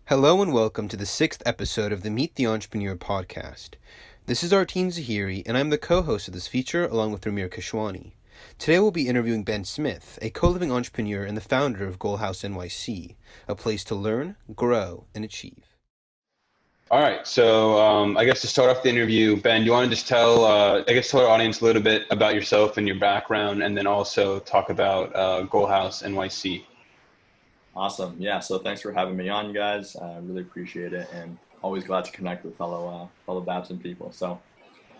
Hello and welcome to the 6th episode of the Meet the Entrepreneur podcast. This is ARTEEN ZAHIRI, and I'm the co-host of this feature along with RUMEER KESHWANI. Today we'll be interviewing Ben Smith, a co-living entrepreneur and the founder of Goal House NYC, a place to learn, grow, and achieve. All right, so I guess to start off the interview, Ben, do you want to just tell our audience a little bit about yourself and your background, and then also talk about Goal House NYC? Awesome. Yeah. So thanks for having me on, guys. I really appreciate it, and always glad to connect with fellow Babson people. So,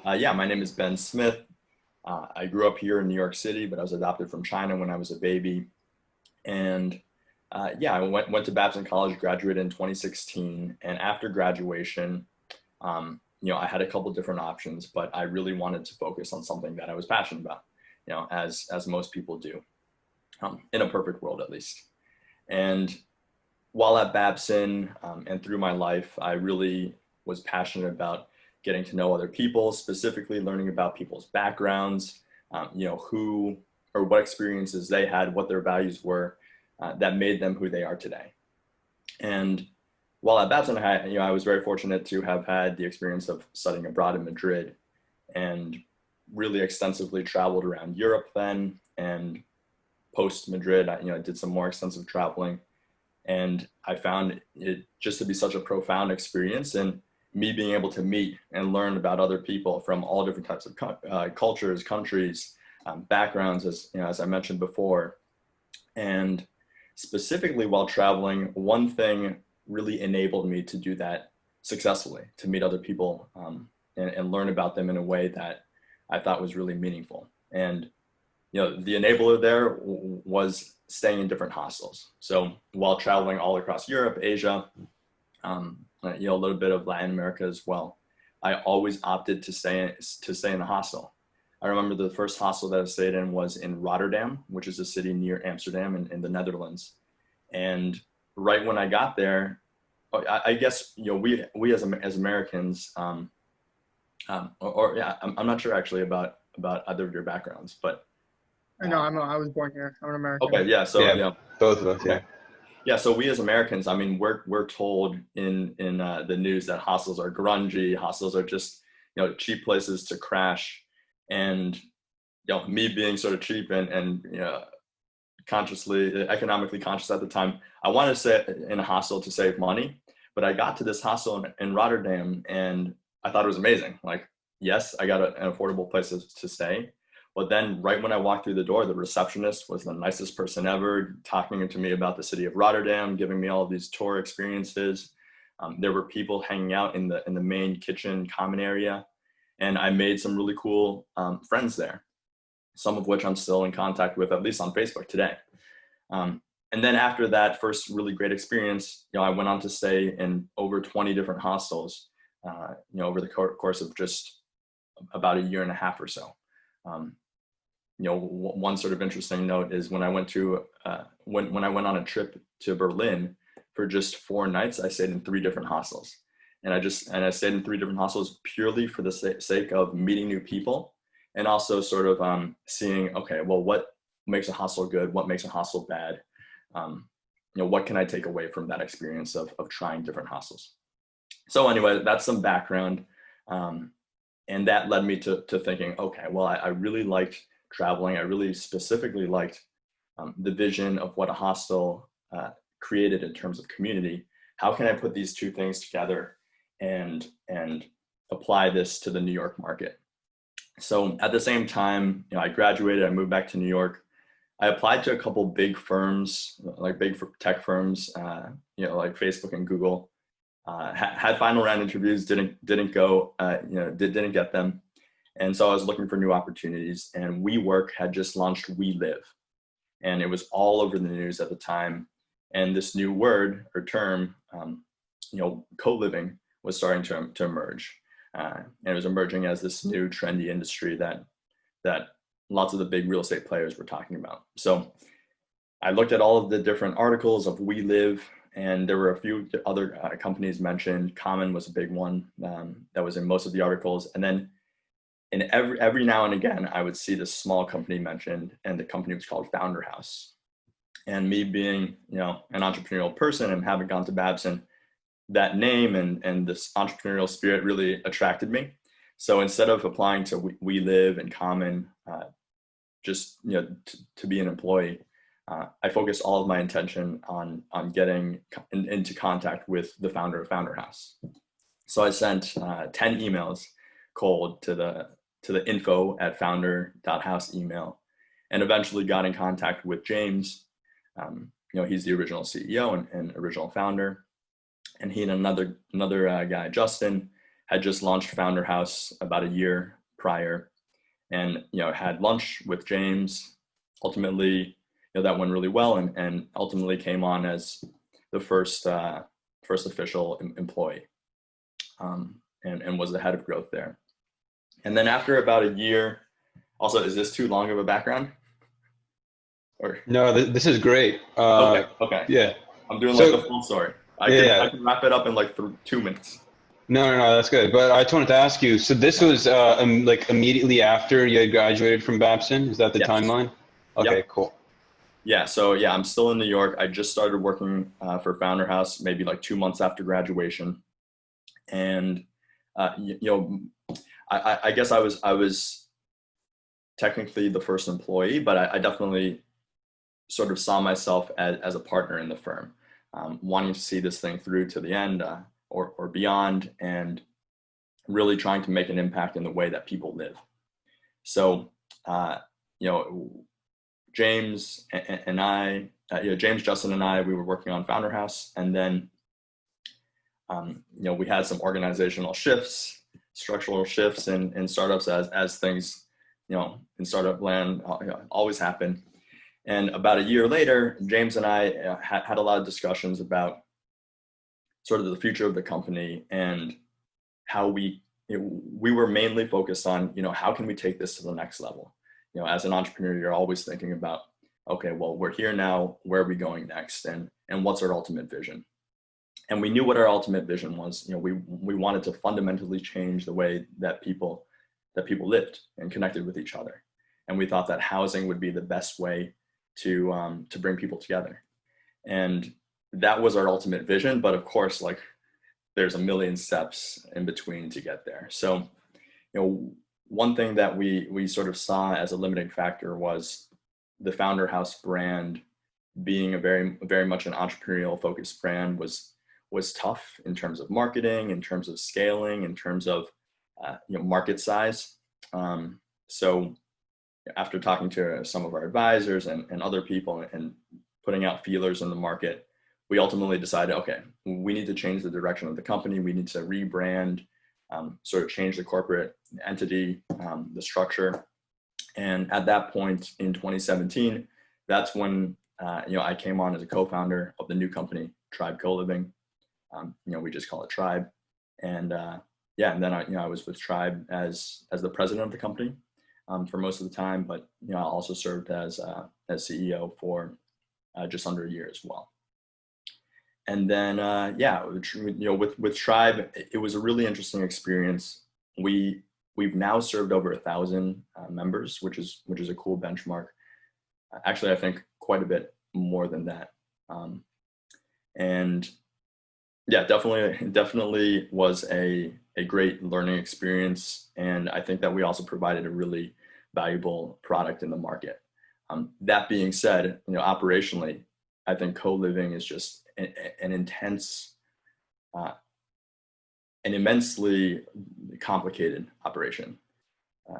yeah, my name is Ben Smith. I grew up here in New York City, but I was adopted from China when I was a baby. And yeah, I went to Babson College, graduated in 2016, and after graduation, I had a couple different options, but I really wanted to focus on something that I was passionate about, as most people do, in a perfect world at least. And while at Babson and through my life, I really was passionate about getting to know other people, specifically learning about people's backgrounds, who or what experiences they had, what their values were that made them who they are today. And while at Babson, I was very fortunate to have had the experience of studying abroad in Madrid and really extensively traveled around Europe then, and post Madrid, I did some more extensive traveling, and I found it just to be such a profound experience, and me being able to meet and learn about other people from all different types of cultures, countries, backgrounds, as I mentioned before. And specifically while traveling, one thing really enabled me to do that successfully, to meet other people and learn about them in a way that I thought was really meaningful. And the enabler there was staying in different hostels. So while traveling all across Europe, Asia, a little bit of Latin America as well, I always opted to stay in a hostel. I remember the first hostel that I stayed in was in Rotterdam, which is a city near Amsterdam in the Netherlands. And right when I got there, I guess we as Americans, I'm not sure actually about either of your backgrounds, but No, I was born here. I'm an American. Okay, yeah. So yeah, both of us. Okay. Yeah. So we as Americans, I mean, we're told in the news that hostels are grungy, hostels are just cheap places to crash, and me being sort of cheap and economically conscious at the time, I wanted to stay in a hostel to save money, but I got to this hostel in Rotterdam and I thought it was amazing. Like, yes, I got an affordable place to stay. But then right when I walked through the door, the receptionist was the nicest person ever, talking to me about the city of Rotterdam, giving me all of these tour experiences. There were people hanging out in the main kitchen common area. And I made some really cool friends there, some of which I'm still in contact with, at least on Facebook today. And then after that first really great experience, I went on to stay in over 20 different hostels, over the course of just about a year and a half or so. One sort of interesting note is when I went to when I went on a trip to Berlin for just 4 nights, I stayed in 3 different hostels, and I stayed in 3 different hostels purely for the sake of meeting new people, and also sort of seeing, okay, well, what makes a hostel good, what makes a hostel bad, what can I take away from that experience of trying different hostels. So anyway, that's some background. And that led me to thinking, okay, well, I really liked traveling. I really specifically liked the vision of what a hostel created in terms of community. How can I put these 2 things together and apply this to the New York market? So at the same time, I graduated, I moved back to New York. I applied to a couple big firms, like big tech firms, like Facebook and Google. Had final round interviews, didn't go, didn't get them. And so I was looking for new opportunities, and WeWork had just launched WeLive, and it was all over the news at the time. And this new word or term, co-living, was starting to emerge. And it was emerging as this new trendy industry that lots of the big real estate players were talking about. So I looked at all of the different articles of WeLive, and there were a few other companies mentioned. Common was a big one that was in most of the articles. And then in every now and again, I would see this small company mentioned, and the company was called Founder House. And me being, an entrepreneurial person and having gone to Babson, that name and this entrepreneurial spirit really attracted me. So instead of applying to We Live and Common, just to be an employee, I focused all of my attention on getting into contact with the founder of Founder House. So I sent 10 emails cold to the info@founder.house email, and eventually got in contact with James. He's the original CEO and original founder, and he and another guy, Justin, had just launched Founder House about a year prior, and had lunch with James. Ultimately, that went really well, and ultimately came on as the first official employee, and was the head of growth there. And then after about a year, also, is this too long of a background? Or No, this is great. Okay. Yeah. I'm doing like the full story. I can wrap it up in like 2 minutes. No, that's good. But I just wanted to ask you, so this was like immediately after you had graduated from Babson? Is that the timeline? Okay, Yep. cool. Yeah, so I'm still in New York. I just started working for Founder House maybe like 2 months after graduation. And, I guess I was technically the first employee, but I definitely sort of saw myself as a partner in the firm, wanting to see this thing through to the end or beyond, and really trying to make an impact in the way that people live. So, James and I, James, Justin, and I, we were working on Founder House, and then, we had some organizational shifts, structural shifts in startups as things, in startup land always happen. And about a year later, James and I had a lot of discussions about sort of the future of the company and how we were mainly focused on, how can we take this to the next level? As an entrepreneur, you're always thinking about, okay, well, we're here now, where are we going next? And what's our ultimate vision? And we knew what our ultimate vision was. We wanted to fundamentally change the way that people lived and connected with each other. And we thought that housing would be the best way to bring people together. And that was our ultimate vision. But of course, like, there's a million steps in between to get there. So, one thing that we sort of saw as a limiting factor was the Founder House brand being a very much an entrepreneurial focused brand was tough in terms of marketing, in terms of scaling, in terms of market size. So after talking to some of our advisors and other people and putting out feelers in the market, we ultimately decided, okay, we need to change the direction of the company. We need to rebrand, sort of change the corporate entity, the structure. And at that point in 2017, that's when I came on as a co-founder of the new company, Tribe CoLiving. We just call it Tribe. And and then I was with Tribe as the president of the company for most of the time, but I also served as CEO for just under a year as well. And then with Tribe, it was a really interesting experience. We've now served over 1,000 members, which is a cool benchmark. Actually, I think quite a bit more than that. And yeah, definitely was a great learning experience. And I think that we also provided a really valuable product in the market. That being said, operationally, I think co-living is just an intense, an immensely complicated operation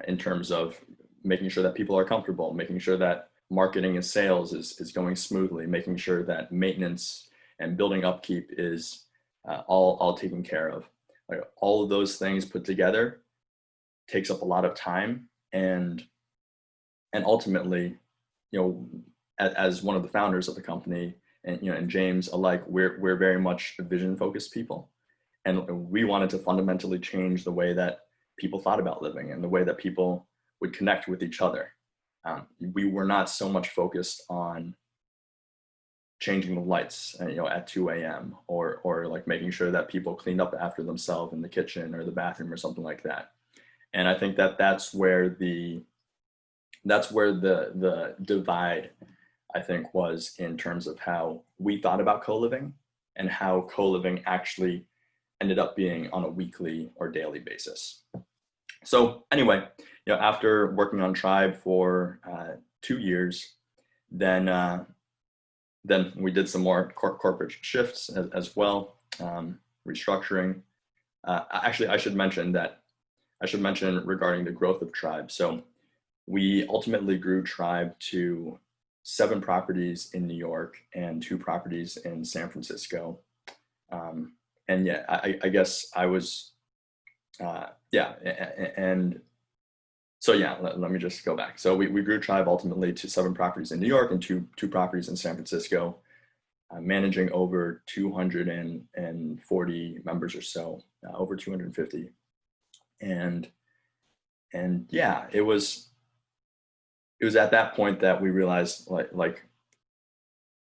in terms of making sure that people are comfortable, making sure that marketing and sales is going smoothly, making sure that maintenance and building upkeep is all taken care of. Like, all of those things put together takes up a lot of time, and ultimately, as one of the founders of the company, and James alike, we're very much vision focused people, and we wanted to fundamentally change the way that people thought about living and the way that people would connect with each other. We were not so much focused on changing the lights, at 2 a.m. or like making sure that people cleaned up after themselves in the kitchen or the bathroom or something like that. And I think that's where the divide, I think, was in terms of how we thought about co-living and how co-living actually ended up being on a weekly or daily basis. So anyway, after working on Tribe for 2 years, then we did some more corporate shifts as well, restructuring. Actually, I should mention regarding the growth of Tribe. So we ultimately grew Tribe to 7 properties in New York and 2 properties in San Francisco. And yeah, I guess I was, and so yeah, let me just go back. So we grew Tribe ultimately to 7 properties in New York and two properties in San Francisco, managing over 240 members or so, over 250. And yeah, it was at that point that we realized like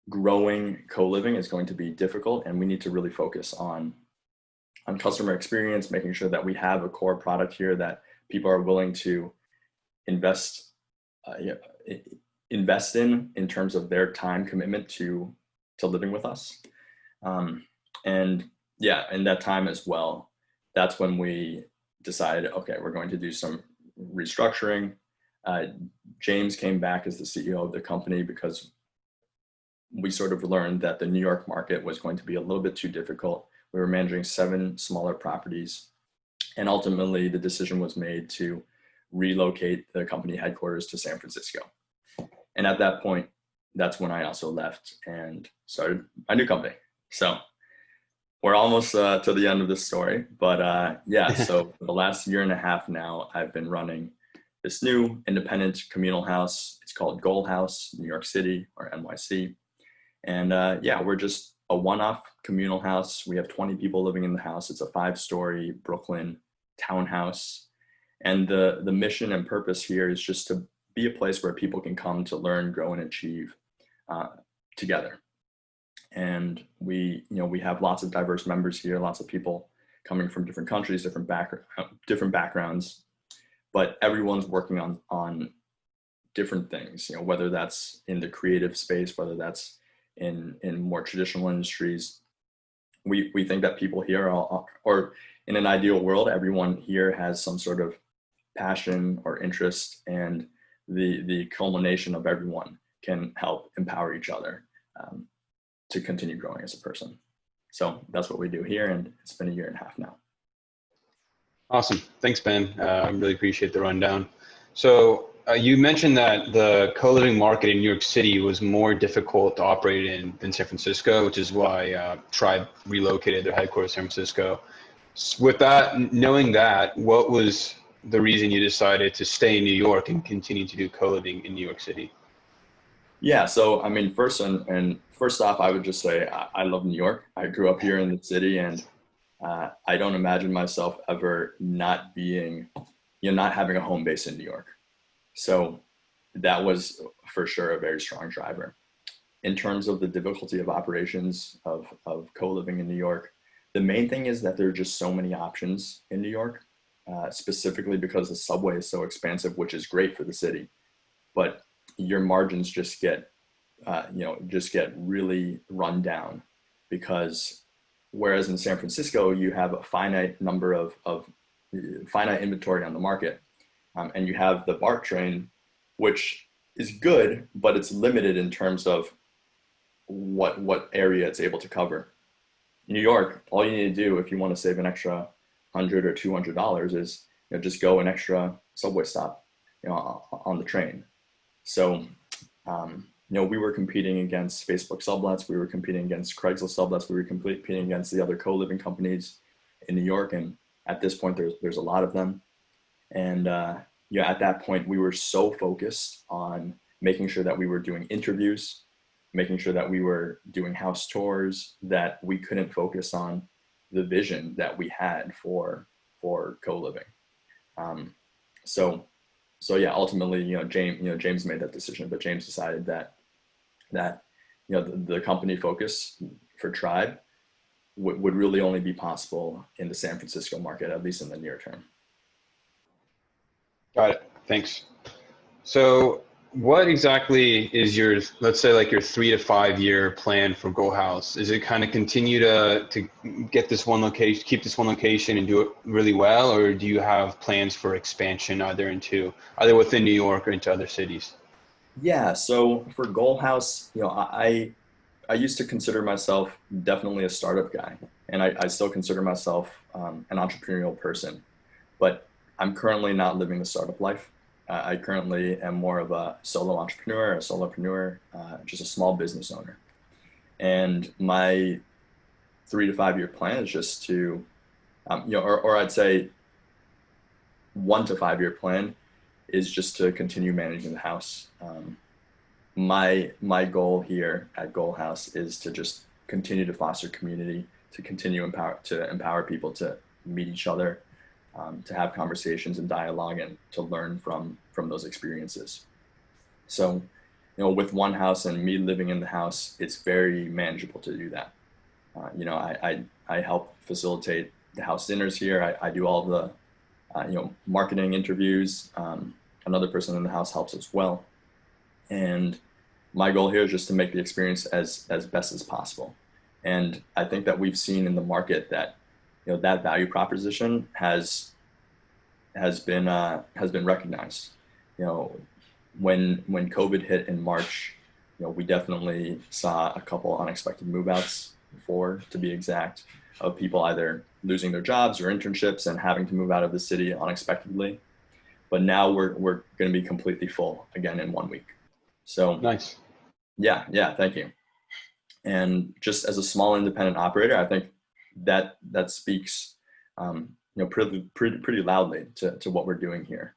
growing co-living is going to be difficult, and we need to really focus on customer experience, making sure that we have a core product here that people are willing to invest in terms of their time commitment to living with us. And yeah, in that time as well, that's when we decided, okay, we're going to do some restructuring. James came back as the CEO of the company because we sort of learned that the New York market was going to be a little bit too difficult. We were managing 7 smaller properties, and ultimately the decision was made to relocate the company headquarters to San Francisco. And at that point, that's when I also left and started a new company. So we're almost to the end of this story, but yeah, so for the last 1.5 years now, I've been running this new independent communal house. It's called Goal House New York City, or NYC. And yeah, we're just a one-off communal house. We have 20 people living in the house. It's a 5-story Brooklyn townhouse. And the mission and purpose here is just to be a place where people can come to learn, grow, and achieve together. And we have lots of diverse members here, lots of people coming from different countries, different backgrounds, but everyone's working on different things, whether that's in the creative space, whether that's in more traditional industries. We think that people here or in an ideal world, everyone here has some sort of passion or interest, and the culmination of everyone can help empower each other to continue growing as a person. So that's what we do here, and it's been 1.5 years now. Awesome. Thanks, Ben. I really appreciate the rundown. So you mentioned that the co-living market in New York City was more difficult to operate in than San Francisco, which is why Tribe relocated their headquarters to San Francisco. With that, knowing that, what was the reason you decided to stay in New York and continue to do co-living in New York City? Yeah, so I mean, first off, I would just say I love New York. I grew up here in the city, and I don't imagine myself ever not being, not having a home base in New York. So that was for sure a very strong driver. In terms of the difficulty of operations of co-living in New York, the main thing is that there are just so many options in New York, specifically because the subway is so expansive, which is great for the city, but your margins just get really run down, because whereas in San Francisco, you have a finite number of finite inventory on the market, and you have the BART train, which is good, but it's limited in terms of what area it's able to cover. New York, all you need to do if you want to save an extra $100 or $200 is just go an extra subway stop on the train. So we were competing against Facebook sublets, we were competing against Craigslist sublets, we were competing against the other co-living companies in New York, and at this point there's a lot of them. And at that point we were so focused on making sure that we were doing interviews, making sure that we were doing house tours, that we couldn't focus on the vision that we had for co-living. So yeah, ultimately, James made that decision, but James decided that the company focus for Tribe would really only be possible in the San Francisco market, at least in the near term. Got it. Thanks. So what exactly is your, let's say like your 3 to 5 year plan for Goal House? Is it kind of continue to get this one location, keep this one location and do it really well? Or do you have plans for expansion either within New York or into other cities? Yeah, so for Goal House, I used to consider myself definitely a startup guy, and I still consider myself an entrepreneurial person, but I'm currently not living the startup life. I currently am more of a solo entrepreneur, a solopreneur, just a small business owner. And my 3 to 5 year plan is just to, or I'd say 1 to 5 year plan is just to continue managing the house. My goal here at Goal House is to just continue to foster community, to continue to empower people to meet each other, to have conversations and dialogue, and to learn from those experiences. So, with one house and me living in the house, it's very manageable to do that. I help facilitate the house dinners here. I do all the marketing interviews. Another person in the house helps as well. And my goal here is just to make the experience as best as possible. And I think that we've seen in the market that that value proposition has been recognized. When COVID hit in March, we definitely saw a couple unexpected move outs, 4 to be exact, of people either losing their jobs or internships and having to move out of the city unexpectedly. But now we're going to be completely full again in 1 week. So Nice. Yeah, thank you. And just as a small independent operator, I think that speaks pretty loudly to what we're doing here.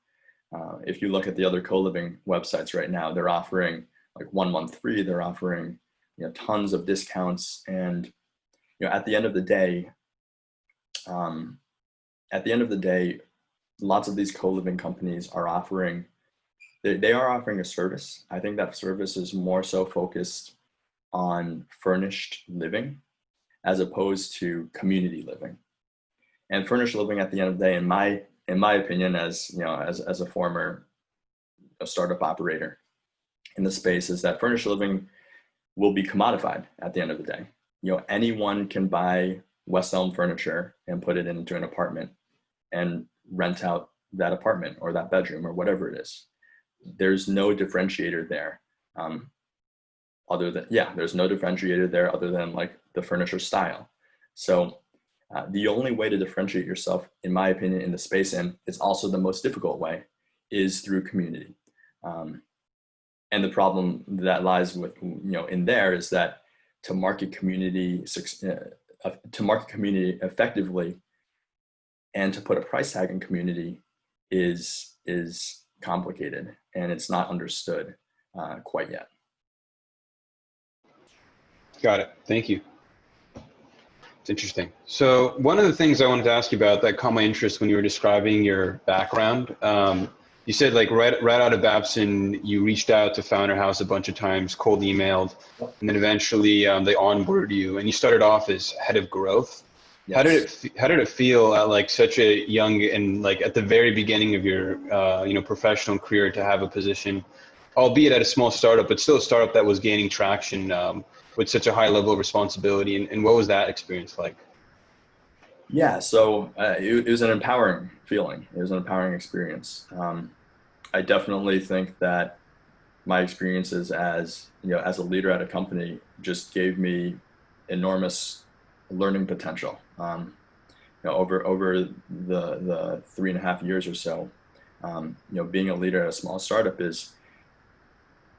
If you look at the other co-living websites right now, they're offering like 1 month free. They're offering tons of discounts, and at the end of the day, lots of these co-living companies are offering. They are offering a service. I think that service is more so focused on furnished living as opposed to community living. And furnished living, at the end of the day, in my opinion, as a former startup operator in the space, is that furnished living will be commodified at the end of the day. Anyone can buy West Elm furniture and put it into an apartment and rent out that apartment or that bedroom or whatever it is. There's no differentiator there, there's no differentiator there other than like the furniture style. So the only way to differentiate yourself, in my opinion, in the space, and it's also the most difficult way, is through community. And the problem that lies with in there is that to market community effectively and to put a price tag in community is complicated, and it's not understood quite yet. Got it. Thank you. It's interesting. So one of the things I wanted to ask you about that caught my interest when you were describing your background, you said like right out of Babson, you reached out to Founder House a bunch of times, cold emailed, and then eventually they onboarded you, and you started off as head of growth. Yes. How did it feel at like such a young and like at the very beginning of your professional career to have a position, albeit at a small startup, but still a startup that was gaining traction with such a high level of responsibility, and what was that experience like? Yeah, so it was an empowering feeling. It was an empowering experience. I definitely think that my experiences as a leader at a company just gave me enormous learning potential. Over the 3.5 years or so, being a leader at a small startup is,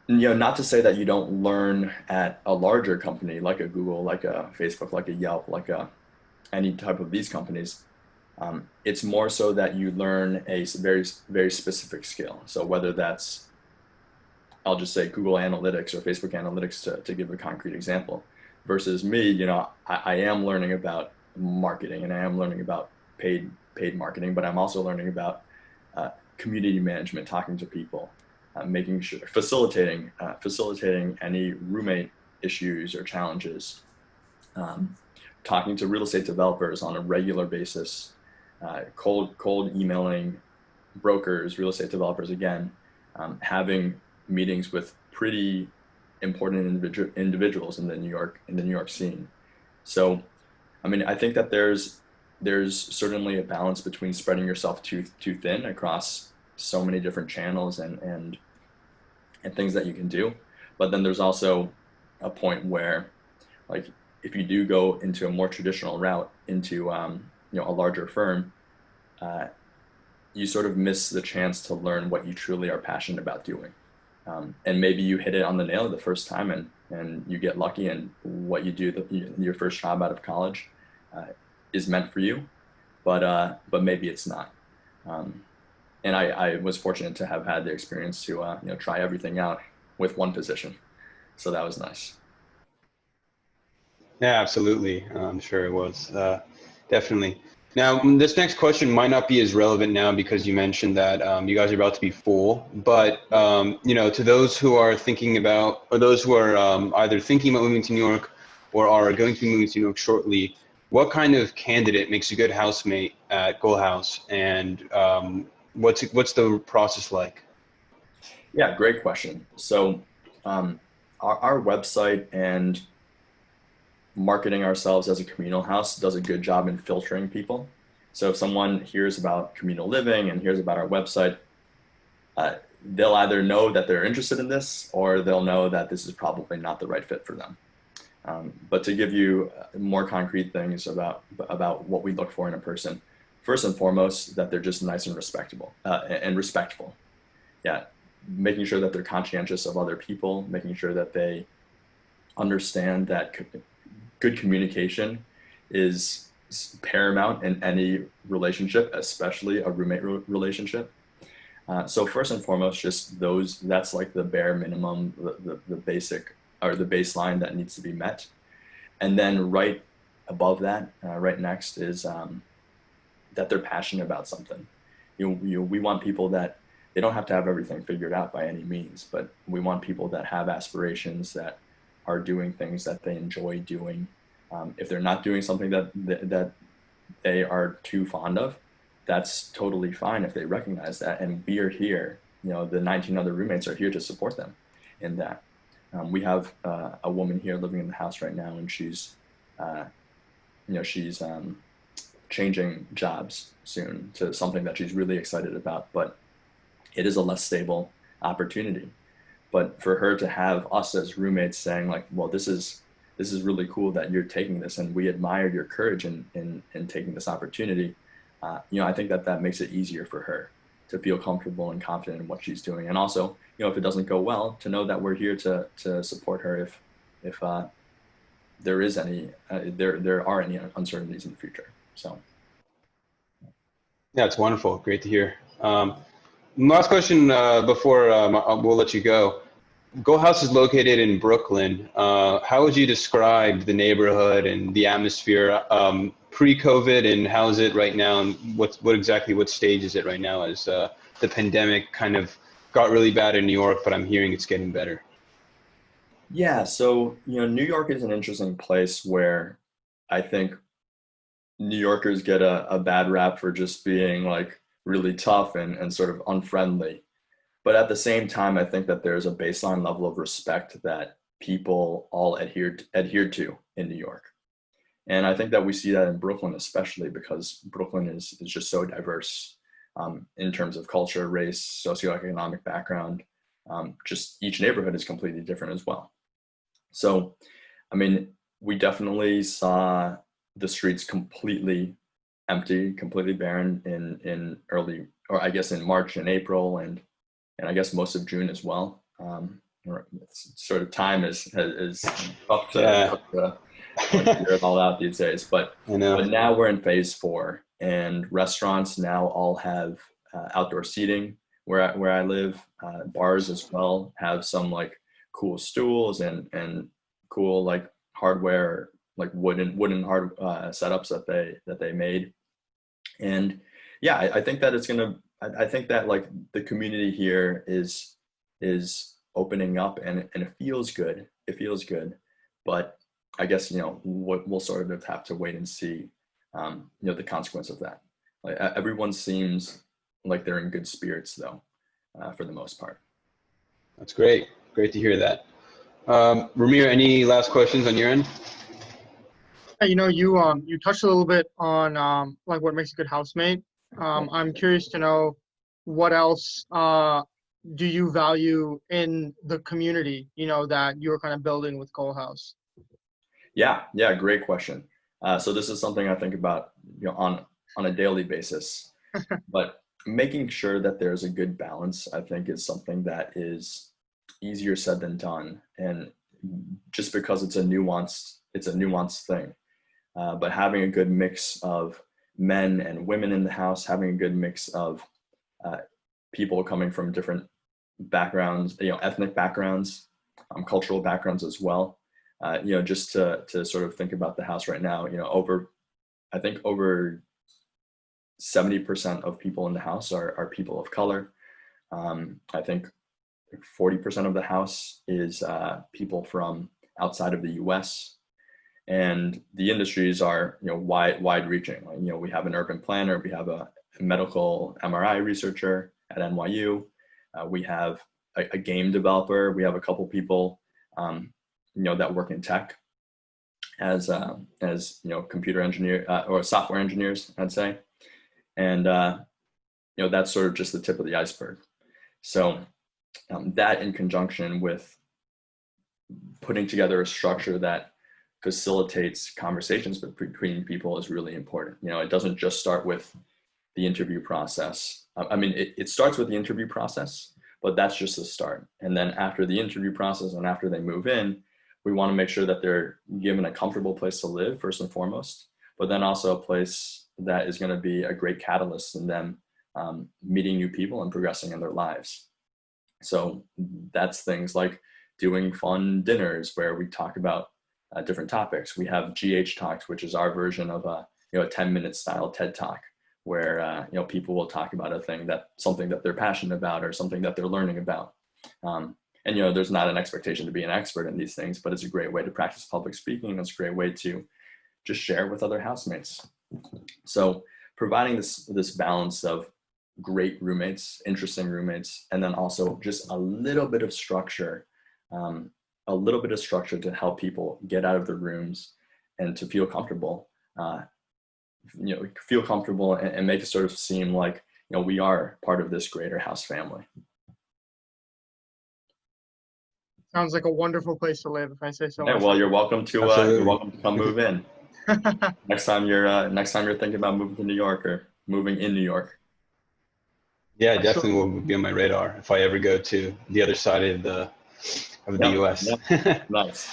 not to say that you don't learn at a larger company like a Google, like a Facebook, like a Yelp, like any type of these companies. It's more so that you learn a very, very specific skill. So whether that's, I'll just say Google Analytics or Facebook Analytics to give a concrete example, versus me, I am learning about marketing and I am learning about paid marketing, but I'm also learning about community management, talking to people, making sure, facilitating any roommate issues or challenges, talking to real estate developers on a regular basis, cold emailing brokers, real estate developers again, having meetings with pretty important individuals in the New York scene. So, I mean, I think that there's certainly a balance between spreading yourself too thin across so many different channels and things that you can do. But then there's also a point where, like, if you do go into a more traditional route into a larger firm, you sort of miss the chance to learn what you truly are passionate about doing. And maybe you hit it on the nail the first time, and you get lucky, and what you do, your first job out of college, is meant for you, but maybe it's not. And I was fortunate to have had the experience to try everything out with one position, so that was nice. Yeah, absolutely. I'm sure it was, definitely. Now, this next question might not be as relevant now because you mentioned that you guys are about to be full, but to those who are thinking about, or those who are either thinking about moving to New York or are going to be moving to New York shortly, what kind of candidate makes a good housemate at Goal House, and what's the process like? Yeah, great question. So our website and marketing ourselves as a communal house does a good job in filtering people. So if someone hears about communal living and hears about our website, they'll either know that they're interested in this, or they'll know that this is probably not the right fit for them. But to give you more concrete things about what we look for in a person, first and foremost, that they're just nice and respectable and respectful. Yeah, making sure that they're conscientious of other people, making sure that they understand that good communication is paramount in any relationship, especially a roommate relationship. So first and foremost, just that's like the bare minimum, the basic, or the baseline that needs to be met. And then right above that, right next is that they're passionate about something. We want people that they don't have to have everything figured out by any means, but we want people that have aspirations, that are doing things that they enjoy doing. If they're not doing something that they are too fond of, that's totally fine if they recognize that. And we are here, the 19 other roommates are here to support them in that. We have a woman here living in the house right now, and she's changing jobs soon to something that she's really excited about, but it is a less stable opportunity. But for her to have us as roommates saying, like, well, this is really cool that you're taking this, and we admire your courage in taking this opportunity, I think that makes it easier for her to feel comfortable and confident in what she's doing. And also, if it doesn't go well, to know that we're here to support her if there is any there are any uncertainties in the future. So Yeah, it's wonderful. Great to hear. Last question before we'll let you go. Goal House is located in Brooklyn. How would you describe the neighborhood and the atmosphere pre-COVID, and how is it right now? And what stage is it right now as the pandemic kind of got really bad in New York, but I'm hearing it's getting better? yeah, so New York is an interesting place where I think New Yorkers get a bad rap for just being like really tough and sort of unfriendly. But at the same time, I think that there's a baseline level of respect that people all adhered to in New York. And I think that we see that in Brooklyn, especially because Brooklyn is just so diverse in terms of culture, race, socioeconomic background. Just each neighborhood is completely different as well. So, I mean, we definitely saw the streets completely empty, completely barren in early, or I guess in March and April, and I guess most of June as well. Sort of time is up to figure it all out these days. But now we're in phase 4, and restaurants now all have outdoor seating. Where I live, bars as well have some like cool stools and cool like hardware, like wooden hard setups that they made. And yeah, I think that it's gonna. I think that like the community here is opening up, and it feels good. It feels good, but I guess we'll sort of have to wait and see the consequence of that. Like everyone seems like they're in good spirits though, for the most part. That's great. Great to hear that. RUMEER, any last questions on your end? Hey, you touched a little bit on like what makes a good housemate. I'm curious to know what else do you value in the community, that you're kind of building with Goal House? Yeah, great question. So this is something I think about, on a daily basis. But making sure that there's a good balance, I think, is something that is easier said than done. And just because it's a nuanced thing. But having a good mix of men and women in the house, having a good mix of people coming from different backgrounds, ethnic backgrounds, cultural backgrounds as well. Just to sort of think about the house right now, I think over 70% of people in the house are people of color. I think 40% of the house is people from outside of the US. And the industries are, wide reaching. We have an urban planner, we have a medical MRI researcher at NYU. We have a game developer. We have a couple people, that work in tech as computer engineer or software engineers, I'd say. And, that's sort of just the tip of the iceberg. So that in conjunction with putting together a structure that facilitates conversations between people is really important. It doesn't just start with the interview process. I mean, it starts with the interview process, but that's just the start. And then after the interview process and after they move in, we want to make sure that they're given a comfortable place to live first and foremost, but then also a place that is going to be a great catalyst in them meeting new people and progressing in their lives. So that's things like doing fun dinners where we talk about different topics. We have GH Talks, which is our version of a 10-minute style TED Talk, where people will talk about something that they're passionate about or something that they're learning about. And there's not an expectation to be an expert in these things, but it's a great way to practice public speaking. It's a great way to just share with other housemates. So providing this balance of great roommates, interesting roommates, and then also just a little bit of structure to help people get out of their rooms and to feel comfortable, and make it sort of seem like, we are part of this greater house family. Sounds like a wonderful place to live, if I say so. Yeah, well, you're welcome to come move in. next time you're thinking about moving to New York or moving in New York. Yeah, definitely will be on my radar if I ever go to the other side of the US. Yep. Nice.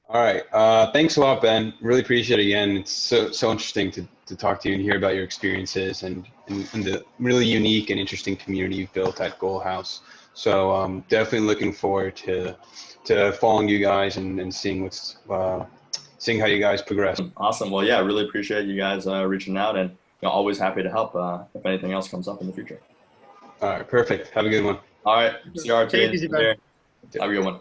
All right. Thanks a lot, Ben. Really appreciate it again. It's so interesting to talk to you and hear about your experiences and the really unique and interesting community you've built at Goal House. So definitely looking forward to following you guys and seeing seeing how you guys progress. Awesome. Well, yeah, really appreciate you guys reaching out, and always happy to help if anything else comes up in the future. All right. Perfect. Have a good one. All right. See you, ARTEEN. Take it easy, Ben. Have a good one.